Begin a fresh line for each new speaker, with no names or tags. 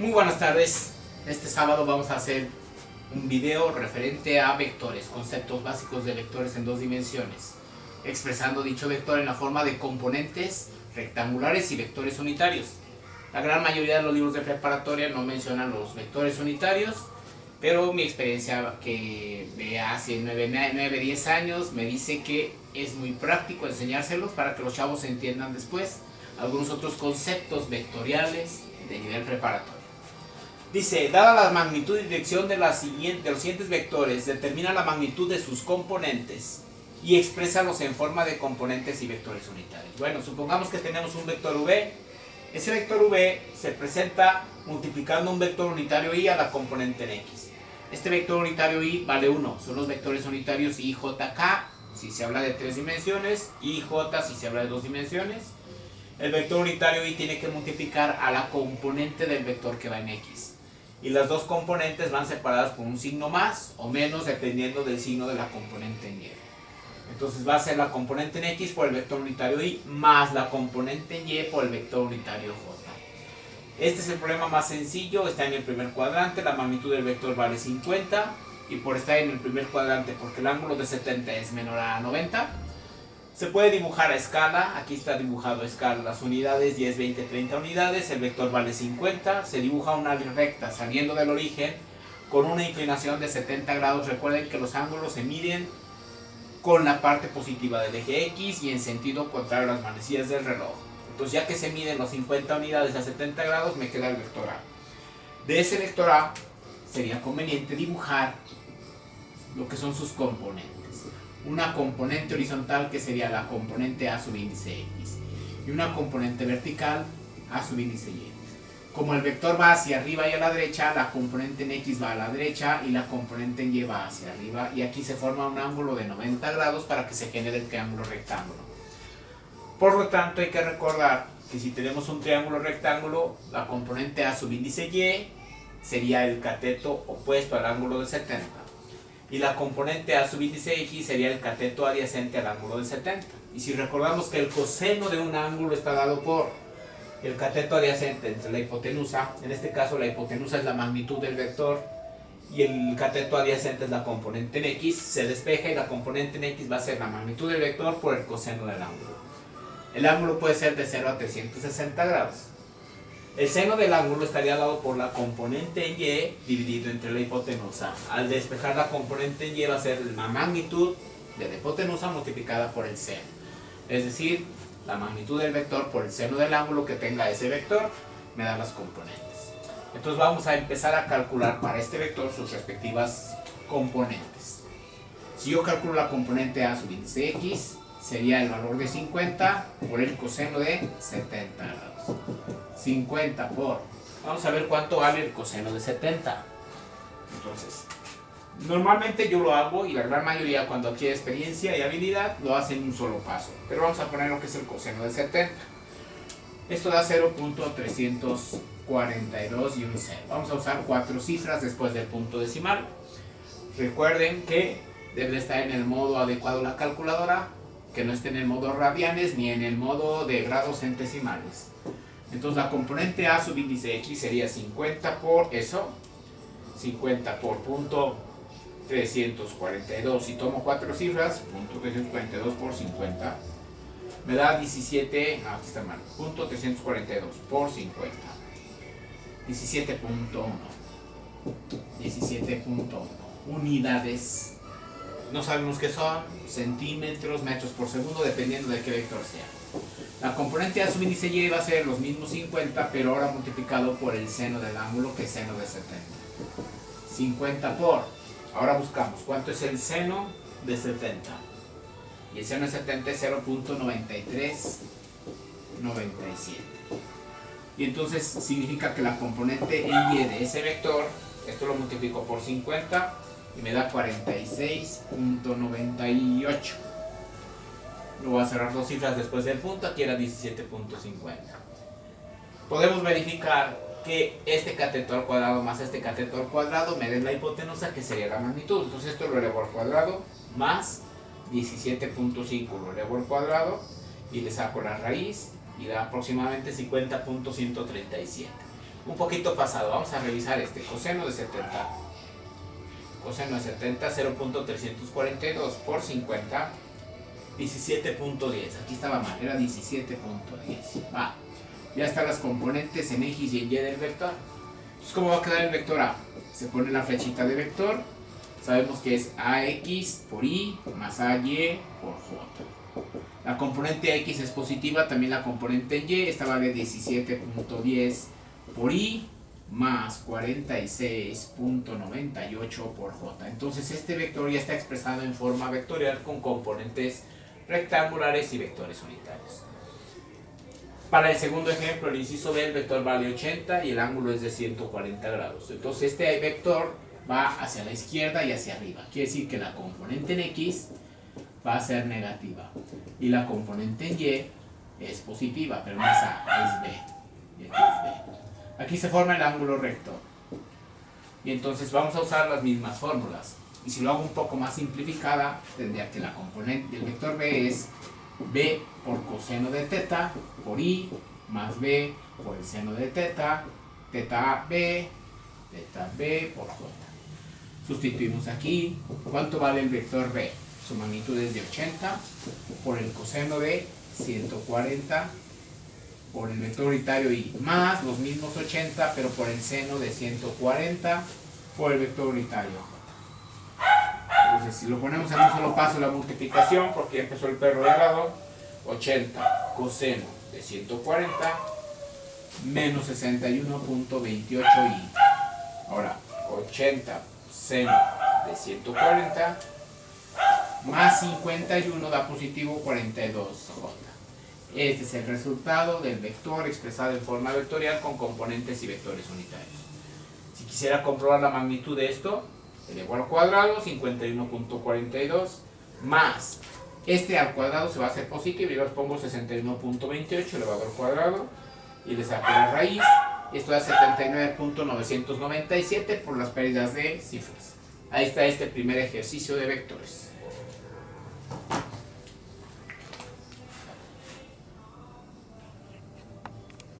Muy buenas tardes. Este sábado vamos a hacer un video referente a vectores, conceptos básicos de vectores en dos dimensiones, expresando dicho vector en la forma de componentes rectangulares y vectores unitarios. La gran mayoría de los libros de preparatoria no mencionan los vectores unitarios, pero mi experiencia que de hace 9-10 años me dice que es muy práctico enseñárselos para que los chavos entiendan después algunos otros conceptos vectoriales de nivel preparatorio. Dice, dada la magnitud y dirección de los siguientes vectores, determina la magnitud de sus componentes y exprésalos en forma de componentes y vectores unitarios. Bueno, supongamos que tenemos un vector v. Ese vector v se presenta multiplicando un vector unitario y a la componente en x. Este vector unitario y vale 1. Son los vectores unitarios i, j, k, si se habla de 3 dimensiones, y j si se habla de 2 dimensiones. El vector unitario y tiene que multiplicar a la componente del vector que va en x. Y las dos componentes van separadas por un signo más o menos dependiendo del signo de la componente en y. Entonces va a ser la componente en x por el vector unitario y más la componente en y por el vector unitario j. Este es el problema más sencillo, está en el primer cuadrante, la magnitud del vector vale 50 y por estar en el primer cuadrante, porque el ángulo de 70 es menor a 90, se puede dibujar a escala. Aquí está dibujado a escala las unidades, 10, 20, 30 unidades, el vector vale 50, se dibuja una recta saliendo del origen con una inclinación de 70 grados. Recuerden que los ángulos se miden con la parte positiva del eje X y en sentido contrario a las manecillas del reloj. Entonces, ya que se miden los 50 unidades a 70 grados, me queda el vector A. De ese vector A sería conveniente dibujar lo que son sus componentes. Una componente horizontal que sería la componente A sub índice X y una componente vertical A sub índice Y. Como el vector va hacia arriba y a la derecha, la componente en X va a la derecha y la componente en Y va hacia arriba, y aquí se forma un ángulo de 90 grados para que se genere el triángulo rectángulo. Por lo tanto, hay que recordar que si tenemos un triángulo rectángulo, la componente A sub índice Y sería el cateto opuesto al ángulo de 70. Y la componente A sub índice X sería el cateto adyacente al ángulo de 70. Y si recordamos que el coseno de un ángulo está dado por el cateto adyacente entre la hipotenusa, en este caso la hipotenusa es la magnitud del vector y el cateto adyacente es la componente en X, se despeja y la componente en X va a ser la magnitud del vector por el coseno del ángulo. El ángulo puede ser de 0 a 360 grados. El seno del ángulo estaría dado por la componente en Y dividido entre la hipotenusa. Al despejar la componente en Y va a ser la magnitud de la hipotenusa multiplicada por el seno. Es decir, la magnitud del vector por el seno del ángulo que tenga ese vector me da las componentes. Entonces vamos a empezar a calcular para este vector sus respectivas componentes. Si yo calculo la componente A sub índice X, sería el valor de 50 por el coseno de 70 grados. 50 por... Vamos a ver cuánto vale el coseno de 70. Entonces, normalmente yo lo hago y la gran mayoría cuando adquiere experiencia y habilidad lo hace en un solo paso. Pero vamos a poner lo que es el coseno de 70. Esto da 0.342 y un 0. Vamos a usar 4 cifras después del punto decimal. Recuerden que debe estar en el modo adecuado la calculadora, que no esté en el modo radianes ni en el modo de grados centesimales. Entonces la componente A sub índice X sería 50 por eso, 50 por punto 342, si tomo 4 cifras, punto 342 por 50, me da 17, aquí está mal, punto 342 por 50, 17.1 unidades. No sabemos qué son, centímetros, metros por segundo, dependiendo de qué vector sea. La componente A sub índice Y va a ser los mismos 50, pero ahora multiplicado por el seno del ángulo, que es seno de 70. 50 por, ahora buscamos cuánto es el seno de 70. Y el seno de 70 es 0.9397. Y entonces significa que la componente en Y de ese vector, esto lo multiplico por 50, y me da 46.98. Lo voy a cerrar 2 cifras después del punto, aquí era 17.50. Podemos verificar que este cateto al cuadrado más este cateto al cuadrado me den la hipotenusa, que sería la magnitud. Entonces esto lo elevo al cuadrado más 17.5 lo elevo al cuadrado y le saco la raíz y da aproximadamente 50.137. un poquito pasado. Vamos a revisar este coseno de 70. Coseno de 70, 0.342 por 50, 17.10. Aquí estaba mal, era 17.10. Va. Ya están las componentes en X y en Y del vector. Entonces, ¿cómo va a quedar el vector A? Se pone la flechita de vector. Sabemos que es AX por Y más AY por J. La componente X es positiva, también la componente en Y. Esta vale 17.10 por Y más 46.98 por J. Entonces este vector ya está expresado en forma vectorial con componentes rectangulares y vectores unitarios. Para el segundo ejemplo, el inciso B, el vector vale 80 y el ángulo es de 140 grados. Entonces este vector va hacia la izquierda y hacia arriba. Quiere decir que la componente en X va a ser negativa y la componente en Y es positiva, pero no es A, es B. Y aquí es B. Aquí se forma el ángulo recto. Y entonces vamos a usar las mismas fórmulas. Y si lo hago un poco más simplificada, tendría que la componente del vector B es B por coseno de teta por I más B por el seno de teta, teta B por J. Sustituimos aquí. ¿Cuánto vale el vector B? Su magnitud es de 80 por el coseno de 140 por el vector unitario I más los mismos 80 pero por el seno de 140 por el vector unitario J. Entonces si lo ponemos en un solo paso la multiplicación, porque ya empezó el perro de grado, 80 coseno de 140 menos 61.28 I. Ahora 80 seno de 140 más 51 da positivo 42J. Este es el resultado del vector expresado en forma vectorial con componentes y vectores unitarios. Si quisiera comprobar la magnitud de esto, elevo al cuadrado, 51.42 más este al cuadrado se va a hacer positivo y yo les pongo 61.28 elevado al cuadrado y le saco la raíz. Esto da 79.997 por las pérdidas de cifras. Ahí está este primer ejercicio de vectores.